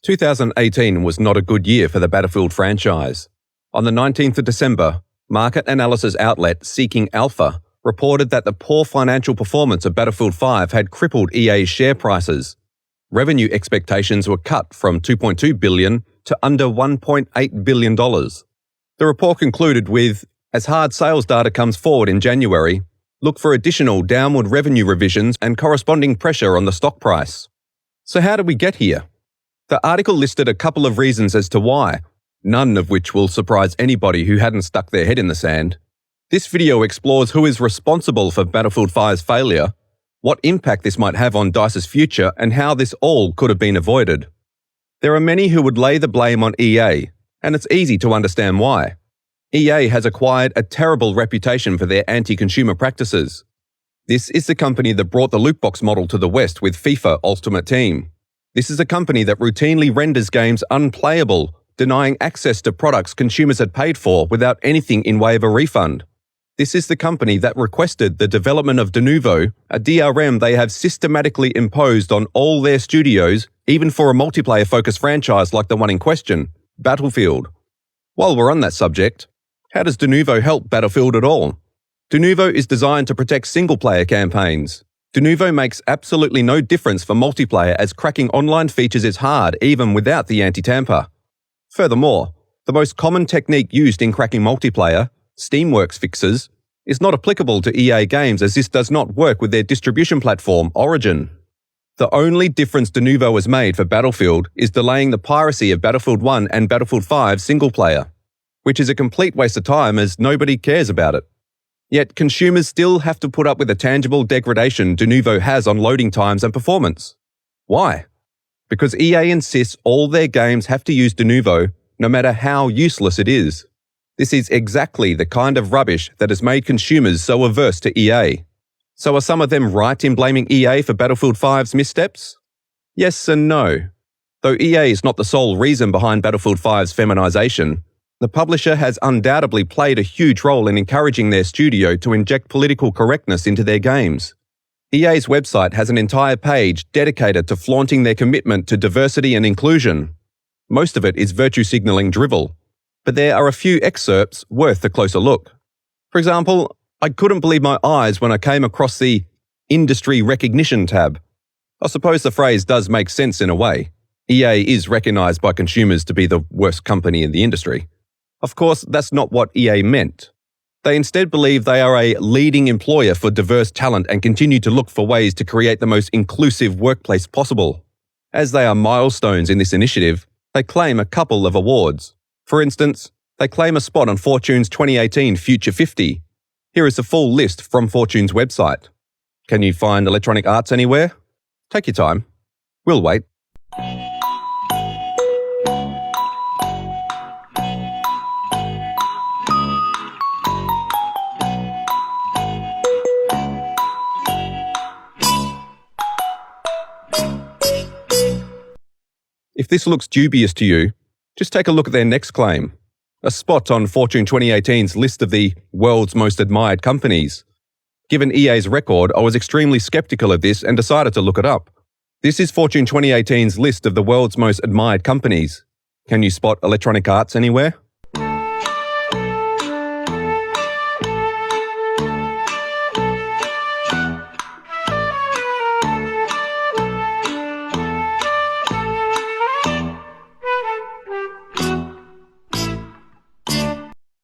2018 was not a good year for the Battlefield franchise. On the 19th of December, market analysis outlet Seeking Alpha reported that the poor financial performance of Battlefield 5 had crippled EA's share prices. Revenue expectations were cut from $2.2 billion to under $1.8 billion. The report concluded with, as hard sales data comes forward in January, look for additional downward revenue revisions and corresponding pressure on the stock price. So how did we get here? The article listed a couple of reasons as to why, none of which will surprise anybody who hadn't stuck their head in the sand. This video explores who is responsible for Battlefield 5's failure, what impact this might have on DICE's future, and how this all could have been avoided. There are many who would lay the blame on EA, and it's easy to understand why. EA has acquired a terrible reputation for their anti-consumer practices. This is the company that brought the loot box model to the West with FIFA Ultimate Team. This is a company that routinely renders games unplayable, denying access to products consumers had paid for without anything in way of a refund. This is the company that requested the development of Denuvo, a DRM they have systematically imposed on all their studios, even for a multiplayer-focused franchise like the one in question, Battlefield. While we're on that subject, how does Denuvo help Battlefield at all? Denuvo is designed to protect single-player campaigns. Denuvo makes absolutely no difference for multiplayer, as cracking online features is hard even without the anti-tamper. Furthermore, the most common technique used in cracking multiplayer, Steamworks fixes, is not applicable to EA games, as this does not work with their distribution platform, Origin. The only difference Denuvo has made for Battlefield is delaying the piracy of Battlefield 1 and Battlefield 5 single-player, which is a complete waste of time as nobody cares about it. Yet consumers still have to put up with the tangible degradation Denuvo has on loading times and performance. Why? Because EA insists all their games have to use Denuvo, no matter how useless it is. This is exactly the kind of rubbish that has made consumers so averse to EA. So are some of them right in blaming EA for Battlefield 5's missteps? Yes and no. Though EA is not the sole reason behind Battlefield 5's feminization, the publisher has undoubtedly played a huge role in encouraging their studio to inject political correctness into their games. EA's website has an entire page dedicated to flaunting their commitment to diversity and inclusion. Most of it is virtue signaling drivel, but there are a few excerpts worth a closer look. For example, I couldn't believe my eyes when I came across the Industry Recognition tab. I suppose the phrase does make sense in a way. EA is recognized by consumers to be the worst company in the industry. Of course, that's not what EA meant. They instead believe they are a leading employer for diverse talent and continue to look for ways to create the most inclusive workplace possible. As they are milestones in this initiative, they claim a couple of awards. For instance, they claim a spot on Fortune's 2018 Future 50. Here is a full list from Fortune's website. Can you find Electronic Arts anywhere? Take your time. We'll wait. If this looks dubious to you, just take a look at their next claim, a spot on Fortune 2018's list of the world's most admired companies. Given EA's record, I was extremely skeptical of this and decided to look it up. This is Fortune 2018's list of the world's most admired companies. Can you spot Electronic Arts anywhere?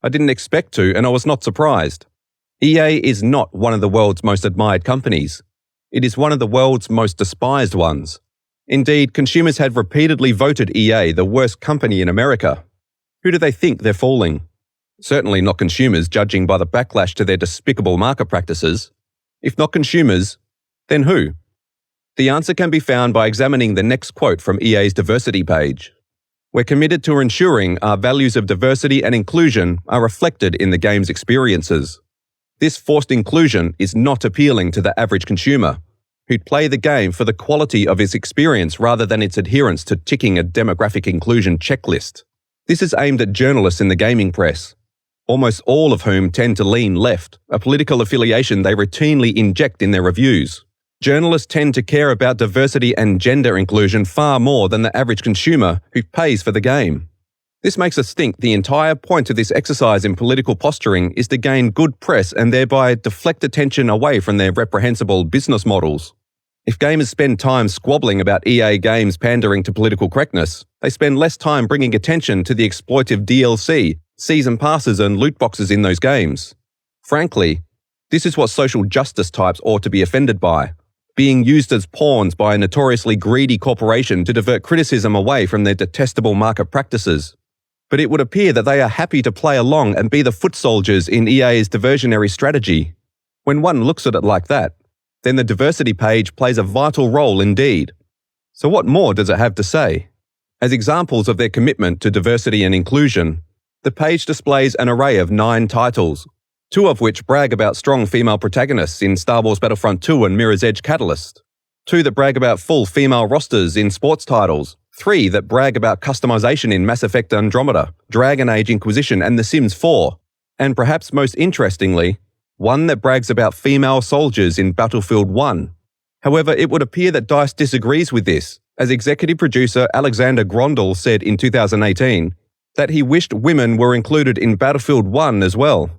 I didn't expect to, and I was not surprised. EA is not one of the world's most admired companies. It is one of the world's most despised ones. Indeed, consumers had repeatedly voted EA the worst company in America. Who do they think they're fooling? Certainly not consumers, judging by the backlash to their despicable market practices. If not consumers, then who? The answer can be found by examining the next quote from EA's diversity page. We're committed to ensuring our values of diversity and inclusion are reflected in the game's experiences. This forced inclusion is not appealing to the average consumer, who'd play the game for the quality of its experience rather than its adherence to ticking a demographic inclusion checklist. This is aimed at journalists in the gaming press, almost all of whom tend to lean left, a political affiliation they routinely inject in their reviews. Journalists tend to care about diversity and gender inclusion far more than the average consumer who pays for the game. This makes us think the entire point of this exercise in political posturing is to gain good press and thereby deflect attention away from their reprehensible business models. If gamers spend time squabbling about EA games pandering to political correctness, they spend less time bringing attention to the exploitive DLC, season passes and loot boxes in those games. Frankly, this is what social justice types ought to be offended by, being used as pawns by a notoriously greedy corporation to divert criticism away from their detestable market practices. But it would appear that they are happy to play along and be the foot soldiers in EA's diversionary strategy. When one looks at it like that, then the diversity page plays a vital role indeed. So what more does it have to say? As examples of their commitment to diversity and inclusion, the page displays an array of 9 titles, 2 of which brag about strong female protagonists in Star Wars Battlefront 2 and Mirror's Edge Catalyst, 2 that brag about full female rosters in sports titles, 3 that brag about customization in Mass Effect Andromeda, Dragon Age Inquisition and The Sims 4, and perhaps most interestingly, 1 that brags about female soldiers in Battlefield 1. However, it would appear that DICE disagrees with this, as executive producer Alexander Grondel said in 2018 that he wished women were included in Battlefield 1 as well.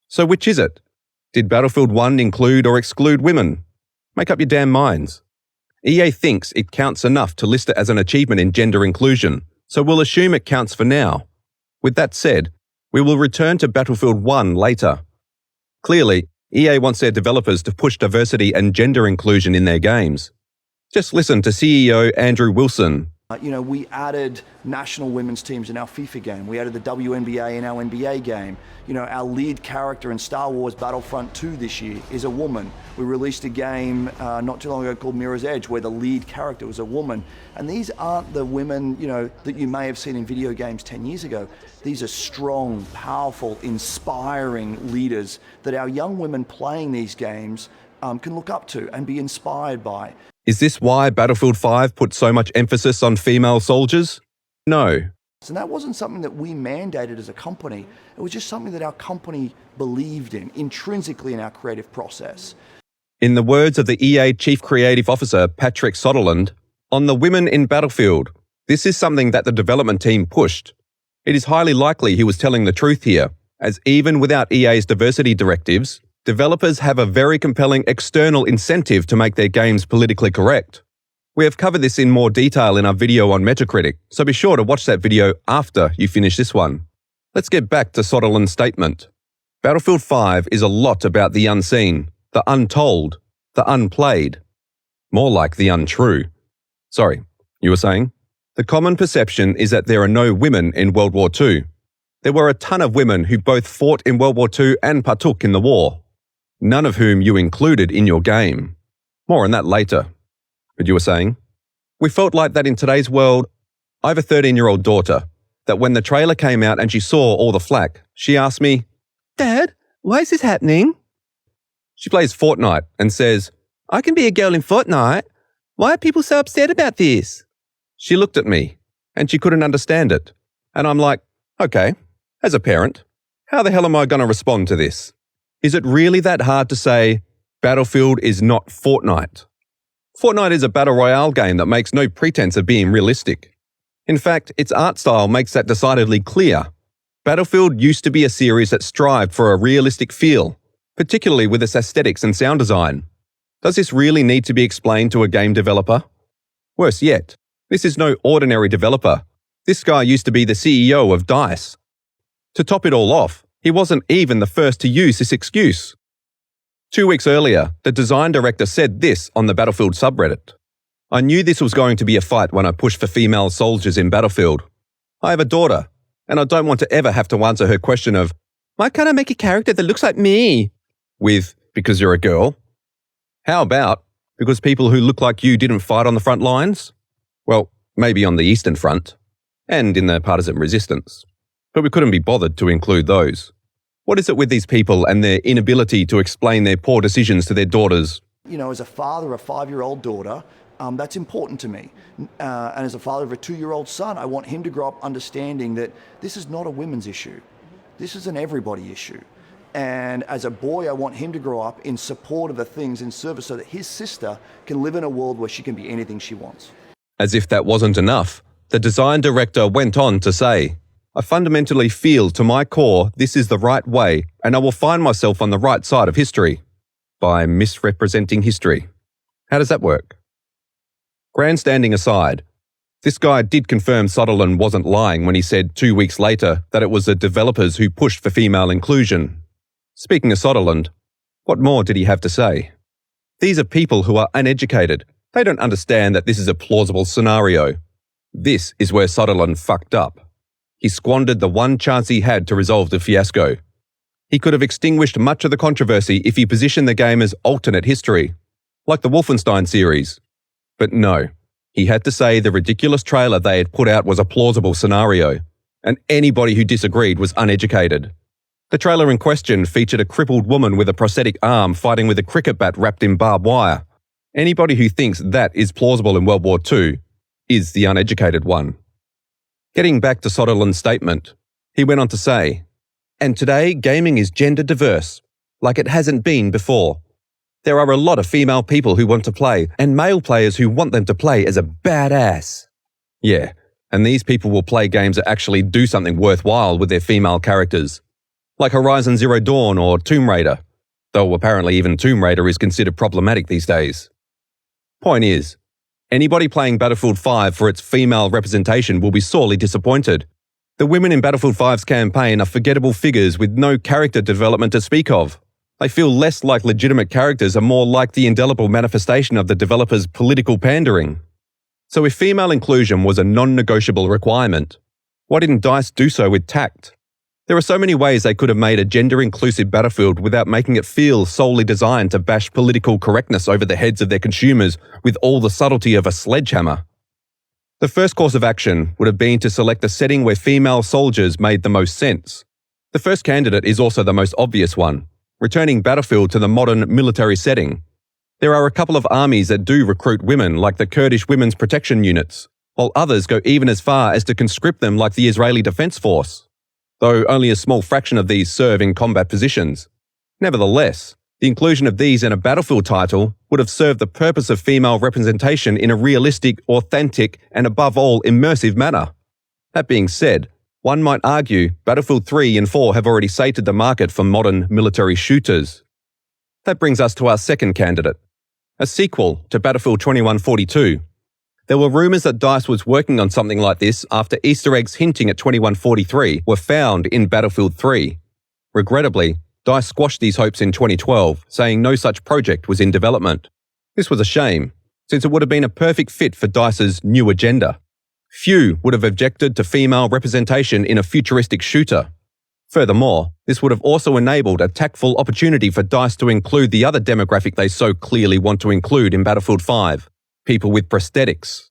So which is it? Did Battlefield 1 include or exclude women? Make up your damn minds. EA thinks it counts enough to list it as an achievement in gender inclusion, so we'll assume it counts for now. With that said, we will return to Battlefield 1 later. Clearly, EA wants their developers to push diversity and gender inclusion in their games. Just listen to CEO Andrew Wilson. We added national women's teams in our FIFA game. We added the WNBA in our NBA game. Our lead character in Star Wars Battlefront 2 this year is a woman. We released a game not too long ago called Mirror's Edge where the lead character was a woman. And these aren't the women, that you may have seen in video games 10 years ago. These are strong, powerful, inspiring leaders that our young women playing these games can look up to and be inspired by. Is this why Battlefield 5 put so much emphasis on female soldiers? No. And that wasn't something that we mandated as a company. It was just something that our company believed in, intrinsically in our creative process. In the words of the EA Chief Creative Officer, Patrick Soderlund, on the women in Battlefield, this is something that the development team pushed. It is highly likely he was telling the truth here, as even without EA's diversity directives, developers have a very compelling external incentive to make their games politically correct. We have covered this in more detail in our video on Metacritic, so be sure to watch that video after you finish this one. Let's get back to Soderlund's statement. Battlefield 5 is a lot about the unseen, the untold, the unplayed. More like the untrue. Sorry, you were saying? The common perception is that there are no women in World War II. There were a ton of women who both fought in World War II and partook in the war. None of whom you included in your game. More on that later. But you were saying? We felt like that in today's world. I have a 13-year-old daughter, that when the trailer came out and she saw all the flack, she asked me, "Dad, why is this happening?" She plays Fortnite and says, "I can be a girl in Fortnite. Why are people so upset about this?" She looked at me, and she couldn't understand it. And I'm like, okay, as a parent, how the hell am I going to respond to this? Is it really that hard to say, Battlefield is not Fortnite? Fortnite is a battle royale game that makes no pretense of being realistic. In fact, its art style makes that decidedly clear. Battlefield used to be a series that strived for a realistic feel, particularly with its aesthetics and sound design. Does this really need to be explained to a game developer? Worse yet, this is no ordinary developer. This guy used to be the CEO of DICE. To top it all off, he wasn't even the first to use this excuse. 2 weeks earlier, the design director said this on the Battlefield subreddit. "I knew this was going to be a fight when I pushed for female soldiers in Battlefield. I have a daughter, and I don't want to ever have to answer her question of, 'Why can't I make a character that looks like me?' with, 'Because you're a girl.' How about, 'Because people who look like you didn't fight on the front lines?' Well, maybe on the Eastern Front, and in the partisan resistance. But we couldn't be bothered to include those. What is it with these people and their inability to explain their poor decisions to their daughters? As a father of a 5-year-old daughter, that's important to me. And as a father of a 2-year-old son, I want him to grow up understanding that this is not a women's issue. This is an everybody issue. And as a boy, I want him to grow up in support of the things in service so that his sister can live in a world where she can be anything she wants. As if that wasn't enough, the design director went on to say, "I fundamentally feel to my core this is the right way and I will find myself on the right side of history by misrepresenting history." How does that work? Grandstanding aside, this guy did confirm Sutherland wasn't lying when he said 2 weeks later that it was the developers who pushed for female inclusion. Speaking of Sutherland, what more did he have to say? These are people who are uneducated. They don't understand that this is a plausible scenario. This is where Sutherland fucked up. He squandered the one chance he had to resolve the fiasco. He could have extinguished much of the controversy if he positioned the game as alternate history, like the Wolfenstein series. But no, he had to say the ridiculous trailer they had put out was a plausible scenario, and anybody who disagreed was uneducated. The trailer in question featured a crippled woman with a prosthetic arm fighting with a cricket bat wrapped in barbed wire. Anybody who thinks that is plausible in World War II is the uneducated one. Getting back to Sutherland's statement, he went on to say, "And today, gaming is gender diverse, like it hasn't been before. There are a lot of female people who want to play, and male players who want them to play as a badass." Yeah, and these people will play games that actually do something worthwhile with their female characters, like Horizon Zero Dawn or Tomb Raider, though apparently even Tomb Raider is considered problematic these days. Point is, anybody playing Battlefield 5 for its female representation will be sorely disappointed. The women in Battlefield 5's campaign are forgettable figures with no character development to speak of. They feel less like legitimate characters and more like the indelible manifestation of the developers' political pandering. So if female inclusion was a non-negotiable requirement, why didn't DICE do so with tact? There are so many ways they could have made a gender-inclusive Battlefield without making it feel solely designed to bash political correctness over the heads of their consumers with all the subtlety of a sledgehammer. The first course of action would have been to select a setting where female soldiers made the most sense. The first candidate is also the most obvious one, returning Battlefield to the modern military setting. There are a couple of armies that do recruit women, like the Kurdish Women's Protection Units, while others go even as far as to conscript them like the Israeli Defense Force, though only a small fraction of these serve in combat positions. Nevertheless, the inclusion of these in a Battlefield title would have served the purpose of female representation in a realistic, authentic, and above all, immersive manner. That being said, one might argue Battlefield 3 and 4 have already sated the market for modern military shooters. That brings us to our second candidate, a sequel to Battlefield 2142. There were rumours that DICE was working on something like this after Easter eggs hinting at 2143 were found in Battlefield 3. Regrettably, DICE squashed these hopes in 2012, saying no such project was in development. This was a shame, since it would have been a perfect fit for DICE's new agenda. Few would have objected to female representation in a futuristic shooter. Furthermore, this would have also enabled a tactful opportunity for DICE to include the other demographic they so clearly want to include in Battlefield 5. People with prosthetics.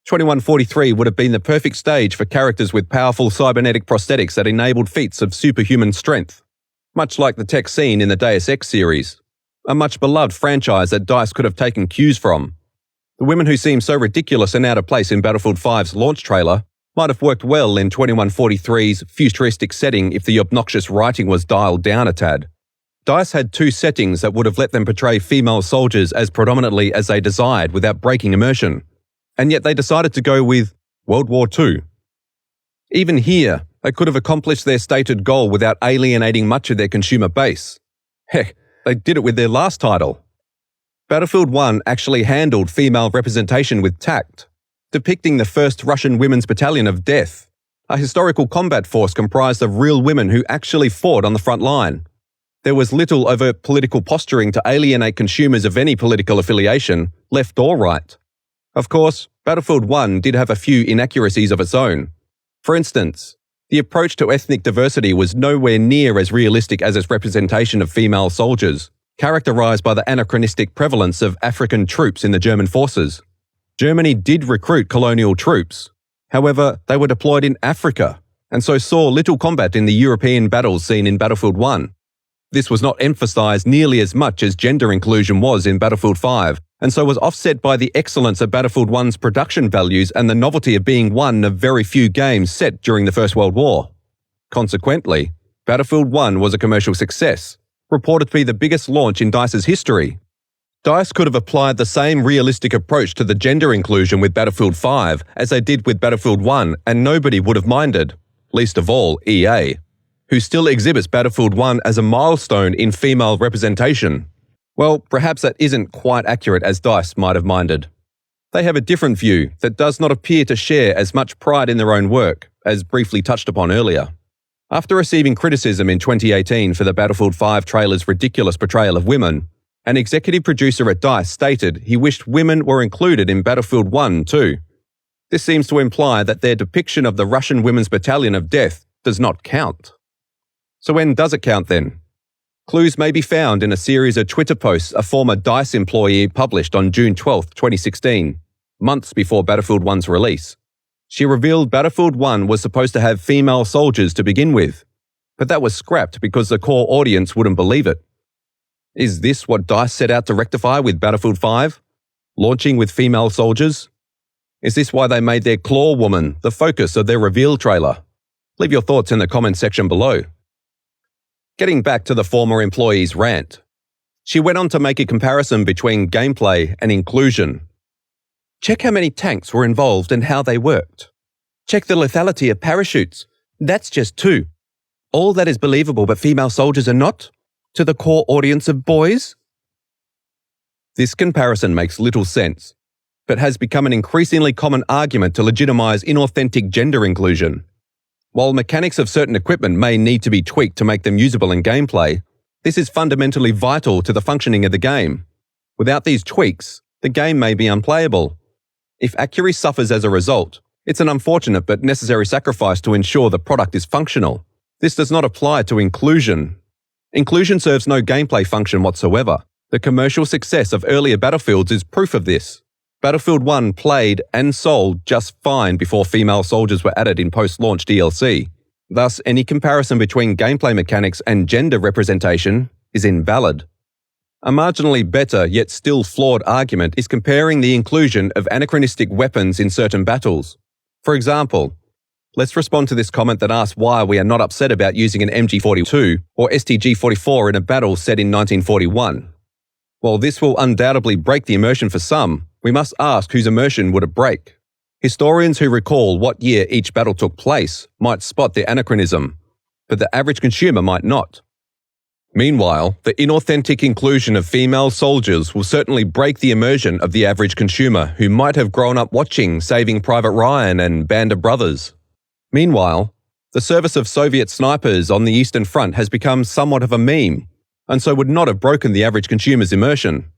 2143 would have been the perfect stage for characters with powerful cybernetic prosthetics that enabled feats of superhuman strength, much like the tech scene in the Deus Ex series, a much beloved franchise that DICE could have taken cues from. The women who seem so ridiculous and out of place in Battlefield 5's launch trailer might have worked well in 2143's futuristic setting if the obnoxious writing was dialed down a tad. DICE had two settings that would have let them portray female soldiers as predominantly as they desired without breaking immersion, and yet they decided to go with World War II. Even here, they could have accomplished their stated goal without alienating much of their consumer base. Heck, they did it with their last title. Battlefield 1 actually handled female representation with tact, depicting the 1st Russian Women's Battalion of Death, a historical combat force comprised of real women who actually fought on the front line. There was little overt political posturing to alienate consumers of any political affiliation, left or right. Of course, Battlefield 1 did have a few inaccuracies of its own. For instance, the approach to ethnic diversity was nowhere near as realistic as its representation of female soldiers, characterized by the anachronistic prevalence of African troops in the German forces. Germany did recruit colonial troops. However, they were deployed in Africa, and so saw little combat in the European battles seen in Battlefield 1. This was not emphasized nearly as much as gender inclusion was in Battlefield 5, and so was offset by the excellence of Battlefield 1's production values and the novelty of being one of very few games set during the First World War. Consequently, Battlefield 1 was a commercial success, reported to be the biggest launch in DICE's history. DICE could have applied the same realistic approach to the gender inclusion with Battlefield 5 as they did with Battlefield 1, and nobody would have minded, least of all EA, who still exhibits Battlefield 1 as a milestone in female representation. Well, perhaps that isn't quite accurate as DICE might have minded. They have a different view that does not appear to share as much pride in their own work, as briefly touched upon earlier. After receiving criticism in 2018 for the Battlefield 5 trailer's ridiculous portrayal of women, an executive producer at DICE stated he wished women were included in Battlefield 1 too. This seems to imply that their depiction of the Russian Women's Battalion of Death does not count. So when does it count then? Clues may be found in a series of Twitter posts a former DICE employee published on June 12, 2016, months before Battlefield 1's release. She revealed Battlefield 1 was supposed to have female soldiers to begin with, but that was scrapped because the core audience wouldn't believe it. Is this what DICE set out to rectify with Battlefield 5? Launching with female soldiers? Is this why they made their Claw woman the focus of their reveal trailer? Leave your thoughts in the comments section below. Getting back to the former employee's rant, she went on to make a comparison between gameplay and inclusion. Check how many tanks were involved and how they worked. Check the lethality of parachutes. That's just 2. All that is believable, but female soldiers are not? To the core audience of boys? This comparison makes little sense, but has become an increasingly common argument to legitimize inauthentic gender inclusion. While mechanics of certain equipment may need to be tweaked to make them usable in gameplay, this is fundamentally vital to the functioning of the game. Without these tweaks, the game may be unplayable. If accuracy suffers as a result, it's an unfortunate but necessary sacrifice to ensure the product is functional. This does not apply to inclusion. Inclusion serves no gameplay function whatsoever. The commercial success of earlier Battlefields is proof of this. Battlefield 1 played and sold just fine before female soldiers were added in post-launch DLC. Thus, any comparison between gameplay mechanics and gender representation is invalid. A marginally better yet still flawed argument is comparing the inclusion of anachronistic weapons in certain battles. For example, let's respond to this comment that asks why we are not upset about using an MG42 or STG-44 in a battle set in 1941. While this will undoubtedly break the immersion for some, we must ask whose immersion would it break. Historians who recall what year each battle took place might spot the anachronism, but the average consumer might not. Meanwhile, the inauthentic inclusion of female soldiers will certainly break the immersion of the average consumer who might have grown up watching Saving Private Ryan and Band of Brothers. Meanwhile, the service of Soviet snipers on the Eastern Front has become somewhat of a meme, and so would not have broken the average consumer's immersion.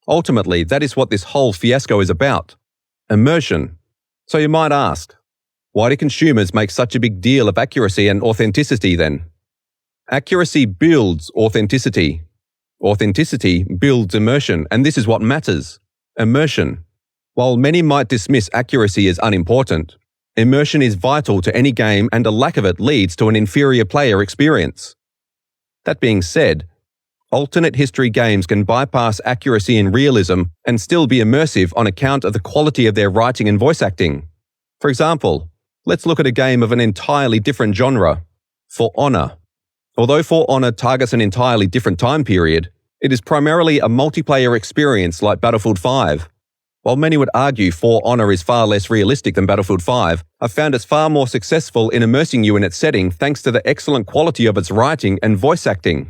Ultimately, that is what this whole fiasco is about. Immersion. So you might ask, why do consumers make such a big deal of accuracy and authenticity then? Accuracy builds authenticity. Authenticity builds immersion, and this is what matters. Immersion. While many might dismiss accuracy as unimportant, immersion is vital to any game, and a lack of it leads to an inferior player experience. That being said, alternate history games can bypass accuracy and realism and still be immersive on account of the quality of their writing and voice acting. For example, let's look at a game of an entirely different genre, For Honor. Although For Honor targets an entirely different time period, it is primarily a multiplayer experience like Battlefield 5. While many would argue For Honor is far less realistic than Battlefield 5, I've found it's far more successful in immersing you in its setting thanks to the excellent quality of its writing and voice acting.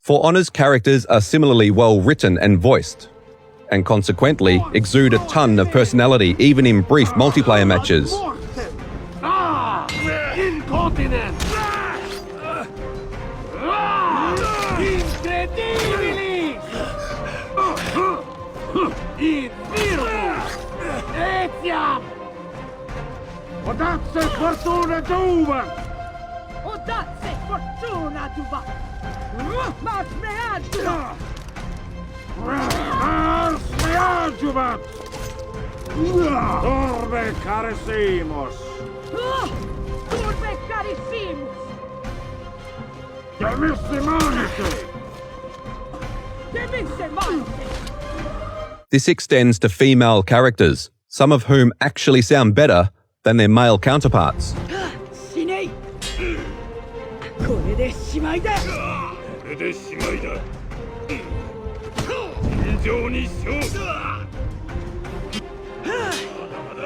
For Honor's characters are similarly well written and voiced, and consequently exude a ton of personality even in brief multiplayer matches. Incontinent! Incredibili! Invirus! Etiam! Odatse fortuna duva! Odatse fortuna duva! Mas meaduva! Mars meaduvat! Orbe caresimos! Turbe carissimus! Demissimante! Demissimante! This extends to female characters, some of whom actually sound better than their male counterparts. 死ねいこれでしまいだこれでしまいだ尋常に勝負まだまだ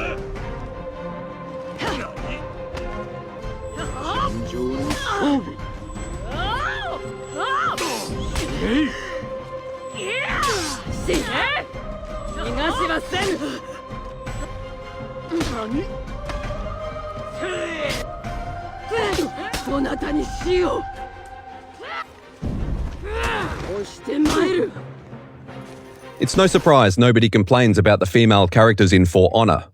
尋常に勝負死ね逃がしません何どなたにしよう押して参る It's no surprise nobody complains about the female characters in For Honor.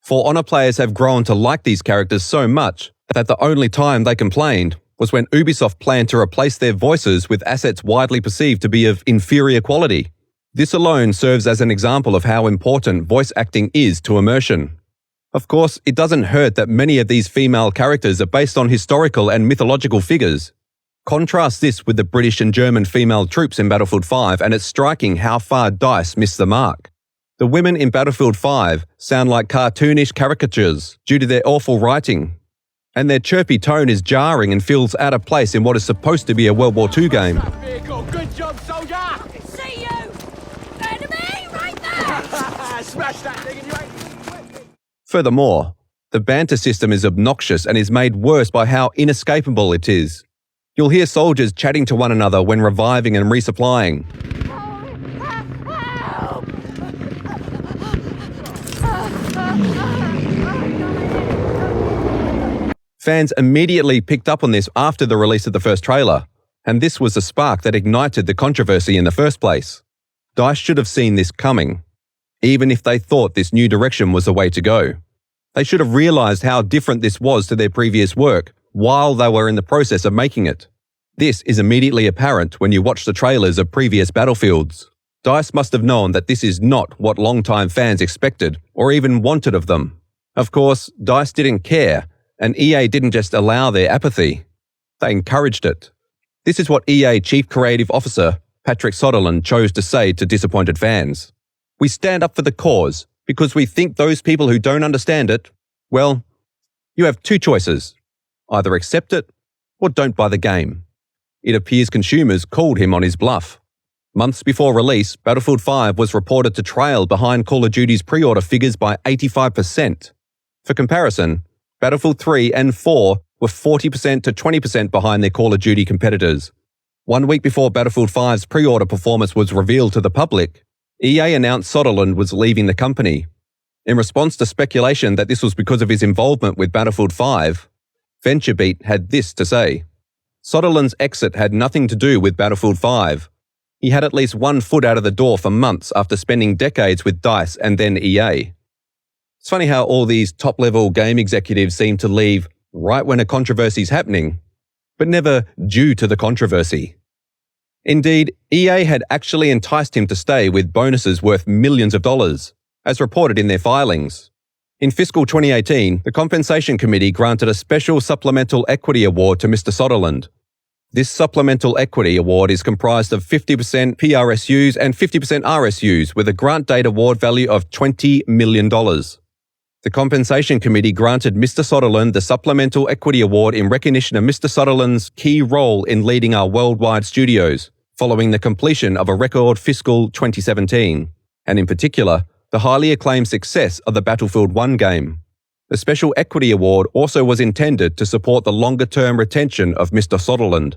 For Honor players have grown to like these characters so much that the only time they complained was when Ubisoft planned to replace their voices with assets widely perceived to be of inferior quality. This alone serves as an example of how important voice acting is to immersion. Of course, it doesn't hurt that many of these female characters are based on historical and mythological figures. Contrast this with the British and German female troops in Battlefield 5 and it's striking how far DICE missed the mark. The women in Battlefield 5 sound like cartoonish caricatures due to their awful writing. And their chirpy tone is jarring and feels out of place in what is supposed to be a World War II game. Good job, soldier! See you! Enemy right there! Smash that thing and you ain't... Furthermore, the banter system is obnoxious and is made worse by how inescapable it is. You'll hear soldiers chatting to one another when reviving and resupplying. Fans immediately picked up on this after the release of the first trailer, and this was the spark that ignited the controversy in the first place. DICE should have seen this coming, even if they thought this new direction was the way to go. They should have realized how different this was to their previous work while they were in the process of making it. This is immediately apparent when you watch the trailers of previous Battlefields. DICE must have known that this is not what longtime fans expected or even wanted of them. Of course, DICE didn't care, and EA didn't just allow their apathy. They encouraged it. This is what EA Chief Creative Officer Patrick Soderlund chose to say to disappointed fans. We stand up for the cause because we think those people who don't understand it, well, you have two choices. Either accept it or don't buy the game. It appears consumers called him on his bluff. Months before release, Battlefield 5 was reported to trail behind Call of Duty's pre-order figures by 85%. For comparison, Battlefield 3 and 4 were 40% to 20% behind their Call of Duty competitors. 1 week before Battlefield 5's pre-order performance was revealed to the public, EA announced Soderlund was leaving the company. In response to speculation that this was because of his involvement with Battlefield 5, VentureBeat had this to say. Soderlund's exit had nothing to do with Battlefield 5. He had at least 1 foot out of the door for months after spending decades with DICE and then EA. It's funny how all these top-level game executives seem to leave right when a controversy is happening, but never due to the controversy. Indeed, EA had actually enticed him to stay with bonuses worth millions of dollars, as reported in their filings. In fiscal 2018, the Compensation Committee granted a special Supplemental Equity Award to Mr. Soderlund. This Supplemental Equity Award is comprised of 50% PRSUs and 50% RSUs with a grant date award value of $20 million. The Compensation Committee granted Mr. Soderlund the Supplemental Equity Award in recognition of Mr. Soderlund's key role in leading our worldwide studios, following the completion of a record fiscal 2017, and in particular, the highly acclaimed success of the Battlefield 1 game. The Special Equity Award also was intended to support the longer-term retention of Mr. Soderlund.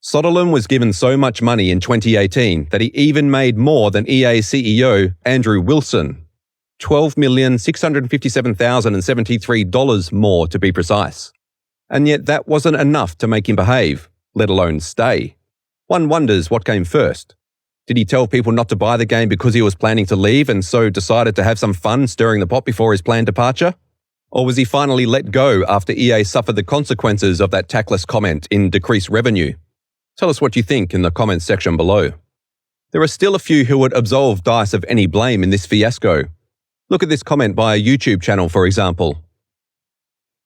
Soderlund was given so much money in 2018 that he even made more than EA CEO Andrew Wilson, $12,657,073 more to be precise. And yet that wasn't enough to make him behave, let alone stay. One wonders what came first. Did he tell people not to buy the game because he was planning to leave and so decided to have some fun stirring the pot before his planned departure? Or was he finally let go after EA suffered the consequences of that tactless comment in decreased revenue? Tell us what you think in the comments section below. There are still a few who would absolve DICE of any blame in this fiasco. Look at this comment by a YouTube channel, for example.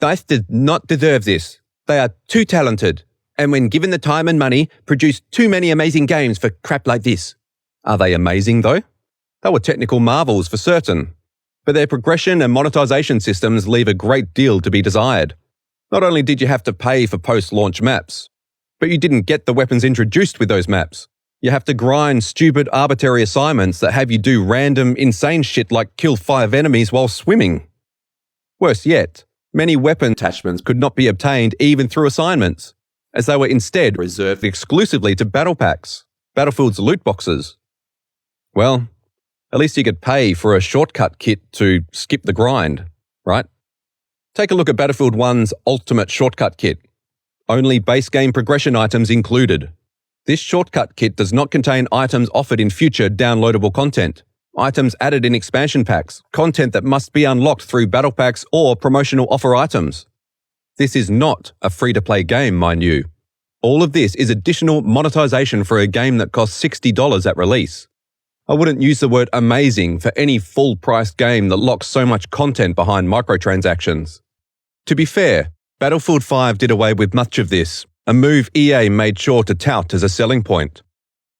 DICE did not deserve this. They are too talented, and when given the time and money, produced too many amazing games for crap like this. Are they amazing, though? They were technical marvels for certain, but their progression and monetization systems leave a great deal to be desired. Not only did you have to pay for post-launch maps, but you didn't get the weapons introduced with those maps. You have to grind stupid arbitrary assignments that have you do random insane shit like kill 5 enemies while swimming. Worse yet, many weapon attachments could not be obtained even through assignments, as they were instead reserved exclusively to battle packs, Battlefield's loot boxes. Well, at least you could pay for a shortcut kit to skip the grind, right? Take a look at Battlefield 1's Ultimate Shortcut Kit. Only base game progression items included. This shortcut kit does not contain items offered in future downloadable content, items added in expansion packs, content that must be unlocked through battle packs or promotional offer items. This is not a free-to-play game, mind you. All of this is additional monetization for a game that costs $60 at release. I wouldn't use the word amazing for any full-priced game that locks so much content behind microtransactions. To be fair, Battlefield 5 did away with much of this, a move EA made sure to tout as a selling point.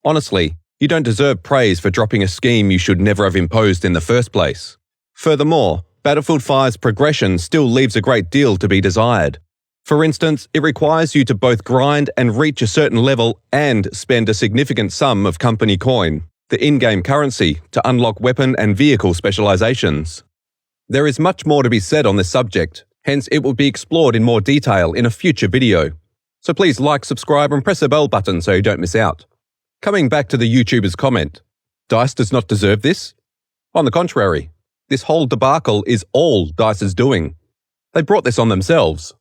Honestly, you don't deserve praise for dropping a scheme you should never have imposed in the first place. Furthermore, Battlefield 5's progression still leaves a great deal to be desired. For instance, it requires you to both grind and reach a certain level and spend a significant sum of company coin, the in-game currency, to unlock weapon and vehicle specializations. There is much more to be said on this subject, hence it will be explored in more detail in a future video. So please like, subscribe and press the bell button so you don't miss out. Coming back to the YouTuber's comment, DICE does not deserve this? On the contrary, this whole debacle is all DICE's doing. They brought this on themselves.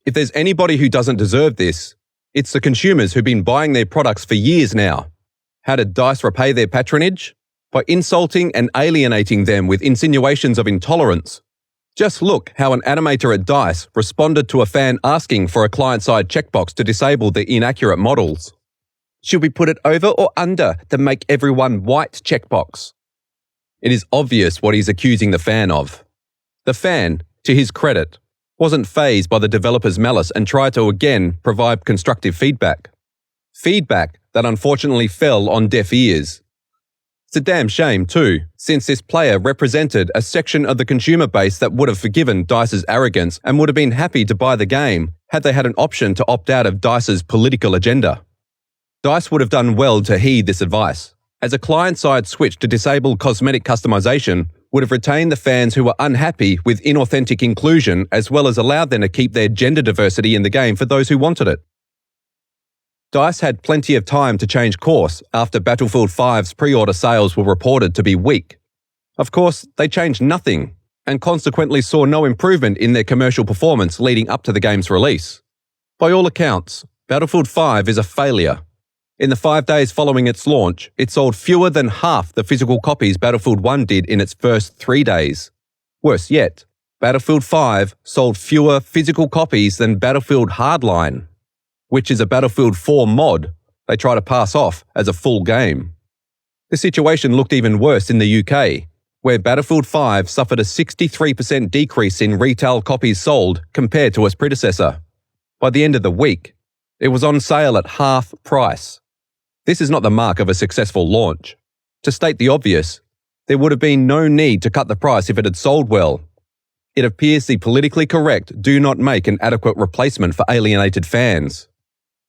If there's anybody who doesn't deserve this, it's the consumers who've been buying their products for years now. How did DICE repay their patronage? By insulting and alienating them with insinuations of intolerance. Just look how an animator at DICE responded to a fan asking for a client-side checkbox to disable the inaccurate models. Should we put it over or under the make everyone white checkbox? It is obvious what he's accusing the fan of. The fan, to his credit, wasn't fazed by the developer's malice and tried to again provide constructive feedback. Feedback that unfortunately fell on deaf ears. It's a damn shame too, since this player represented a section of the consumer base that would have forgiven DICE's arrogance and would have been happy to buy the game had they had an option to opt out of DICE's political agenda. DICE would have done well to heed this advice, as a client-side switch to disable cosmetic customization would have retained the fans who were unhappy with inauthentic inclusion as well as allowed them to keep their gender diversity in the game for those who wanted it. DICE had plenty of time to change course after Battlefield 5's pre-order sales were reported to be weak. Of course, they changed nothing, and consequently saw no improvement in their commercial performance leading up to the game's release. By all accounts, Battlefield 5 is a failure. In the 5 days following its launch, it sold fewer than half the physical copies Battlefield 1 did in its first 3 days. Worse yet, Battlefield 5 sold fewer physical copies than Battlefield Hardline, which is a Battlefield 4 mod they try to pass off as a full game. The situation looked even worse in the UK, where Battlefield 5 suffered a 63% decrease in retail copies sold compared to its predecessor. By the end of the week, it was on sale at half price. This is not the mark of a successful launch. To state the obvious, there would have been no need to cut the price if it had sold well. It appears the politically correct do not make an adequate replacement for alienated fans.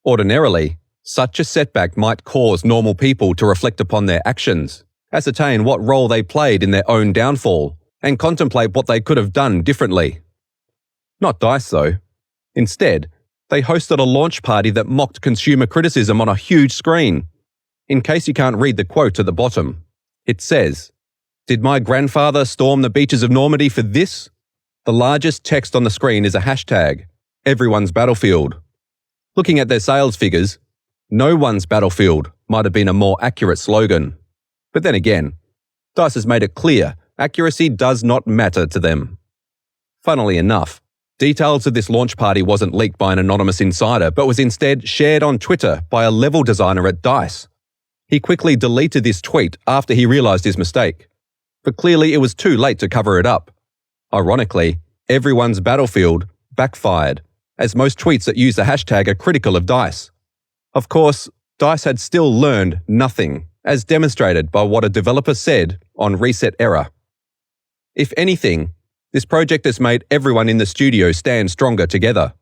Ordinarily, such a setback might cause normal people to reflect upon their actions, ascertain what role they played in their own downfall, and contemplate what they could have done differently. Not DICE, though. Instead, They hosted a launch party that mocked consumer criticism on a huge screen. In case you can't read the quote at the bottom, it says, "Did my grandfather storm the beaches of Normandy for this?" The largest text on the screen is a hashtag, everyone's battlefield. Looking at their sales figures, no one's battlefield might have been a more accurate slogan. But then again, DICE has made it clear accuracy does not matter to them. Funnily enough, details of this launch party wasn't leaked by an anonymous insider, but was instead shared on Twitter by a level designer at DICE. He quickly deleted this tweet after he realized his mistake, but clearly it was too late to cover it up. Ironically, everyone's battlefield backfired, as most tweets that use the hashtag are critical of DICE. Of course, DICE had still learned nothing, as demonstrated by what a developer said on Reset Error. If anything, this project has made everyone in the studio stand stronger together.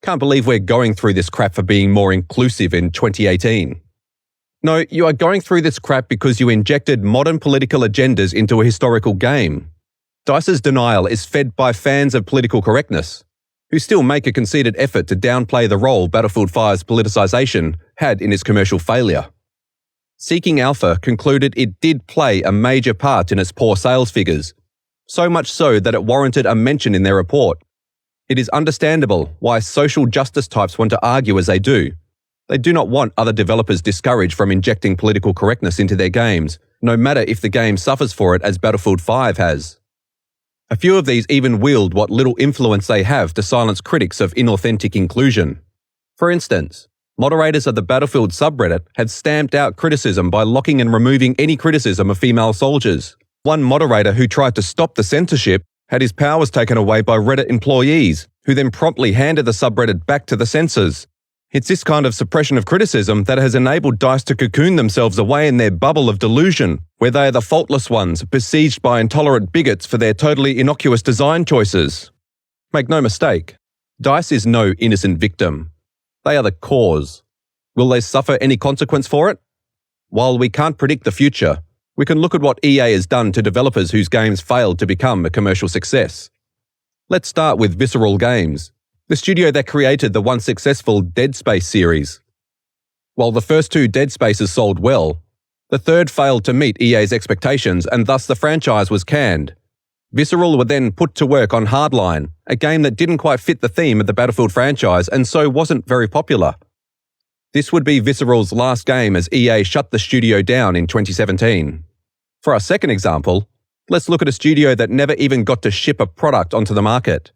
Can't believe we're going through this crap for being more inclusive in 2018. No, you are going through this crap because you injected modern political agendas into a historical game. DICE's denial is fed by fans of political correctness, who still make a conceited effort to downplay the role Battlefield 5's politicization had in its commercial failure. Seeking Alpha concluded it did play a major part in its poor sales figures, so much so that it warranted a mention in their report. It is understandable why social justice types want to argue as they do. They do not want other developers discouraged from injecting political correctness into their games, no matter if the game suffers for it as Battlefield 5 has. A few of these even wield what little influence they have to silence critics of inauthentic inclusion. For instance, moderators of the Battlefield subreddit have stamped out criticism by locking and removing any criticism of female soldiers. One moderator who tried to stop the censorship had his powers taken away by Reddit employees, who then promptly handed the subreddit back to the censors. It's this kind of suppression of criticism that has enabled DICE to cocoon themselves away in their bubble of delusion, where they are the faultless ones, besieged by intolerant bigots for their totally innocuous design choices. Make no mistake, DICE is no innocent victim. They are the cause. Will they suffer any consequence for it? While we can't predict the future, we can look at what EA has done to developers whose games failed to become a commercial success. Let's start with Visceral Games, the studio that created the once successful Dead Space series. While the first two Dead Spaces sold well, the third failed to meet EA's expectations and thus the franchise was canned. Visceral were then put to work on Hardline, a game that didn't quite fit the theme of the Battlefield franchise and so wasn't very popular. This would be Visceral's last game as EA shut the studio down in 2017. For our second example, let's look at a studio that never even got to ship a product onto the market.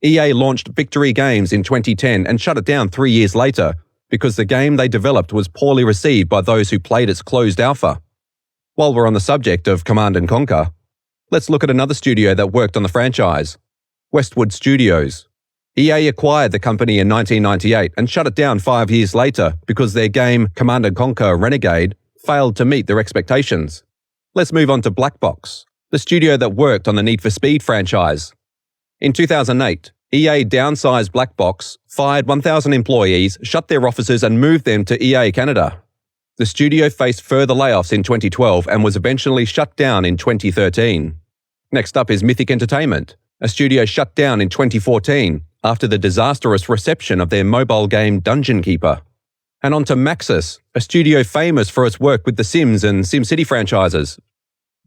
EA launched Victory Games in 2010 and shut it down 3 years later because the game they developed was poorly received by those who played its closed alpha. While we're on the subject of Command & Conquer, let's look at another studio that worked on the franchise, Westwood Studios. EA acquired the company in 1998 and shut it down 5 years later because their game Command & Conquer Renegade failed to meet their expectations. Let's move on to Black Box, the studio that worked on the Need for Speed franchise. In 2008, EA downsized Black Box, fired 1,000 employees, shut their offices and moved them to EA Canada. The studio faced further layoffs in 2012 and was eventually shut down in 2013. Next up is Mythic Entertainment, a studio shut down in 2014 after the disastrous reception of their mobile game Dungeon Keeper. And on to Maxis, a studio famous for its work with The Sims and SimCity franchises.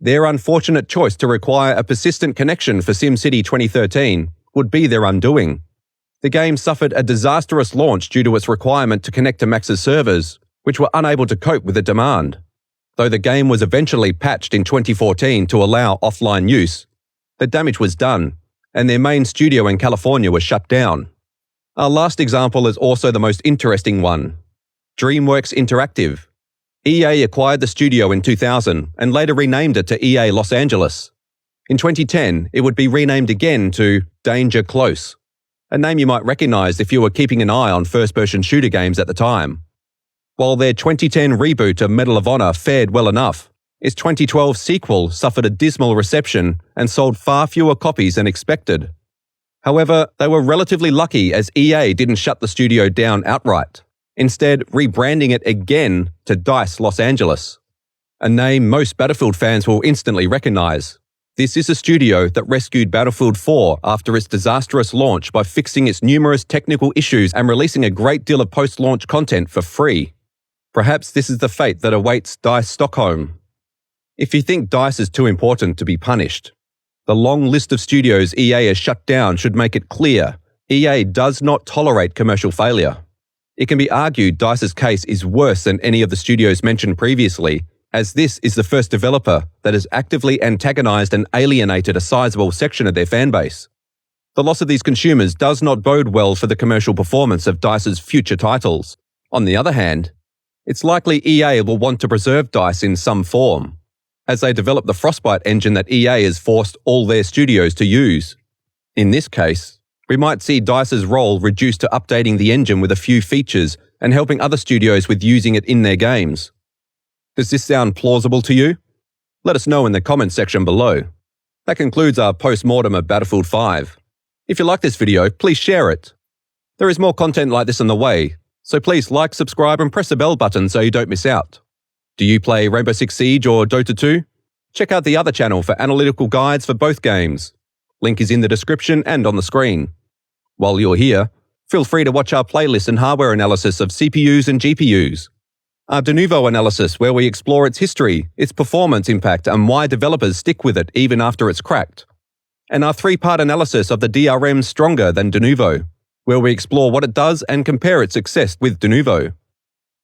Their unfortunate choice to require a persistent connection for SimCity 2013 would be their undoing. The game suffered a disastrous launch due to its requirement to connect to Maxis servers, which were unable to cope with the demand. Though the game was eventually patched in 2014 to allow offline use, the damage was done, and their main studio in California was shut down. Our last example is also the most interesting one. Dreamworks Interactive. EA acquired the studio in 2000 and later renamed it to EA Los Angeles. In 2010, it would be renamed again to Danger Close, a name you might recognize if you were keeping an eye on first-person shooter games at the time. While their 2010 reboot of Medal of Honor fared well enough, its 2012 sequel suffered a dismal reception and sold far fewer copies than expected. However, they were relatively lucky as EA didn't shut the studio down outright, instead rebranding it again to DICE Los Angeles, a name most Battlefield fans will instantly recognize. This is a studio that rescued Battlefield 4 after its disastrous launch by fixing its numerous technical issues and releasing a great deal of post-launch content for free. Perhaps this is the fate that awaits DICE Stockholm. If you think DICE is too important to be punished, the long list of studios EA has shut down should make it clear EA does not tolerate commercial failure. It can be argued DICE's case is worse than any of the studios mentioned previously, as this is the first developer that has actively antagonized and alienated a sizable section of their fanbase. The loss of these consumers does not bode well for the commercial performance of DICE's future titles. On the other hand, it's likely EA will want to preserve DICE in some form, as they develop the Frostbite engine that EA has forced all their studios to use. In this case, we might see DICE's role reduced to updating the engine with a few features and helping other studios with using it in their games. Does this sound plausible to you? Let us know in the comments section below. That concludes our postmortem of Battlefield 5. If you like this video, please share it. There is more content like this on the way, so please like, subscribe and press the bell button so you don't miss out. Do you play Rainbow Six Siege or Dota 2? Check out the other channel for analytical guides for both games. Link is in the description and on the screen. While you're here, feel free to watch our playlist and hardware analysis of CPUs and GPUs. Our de novo analysis where we explore its history, its performance impact and why developers stick with it even after it's cracked. And our 3-part analysis of the DRM Stronger Than de novo, where we explore what it does and compare its success with de novo.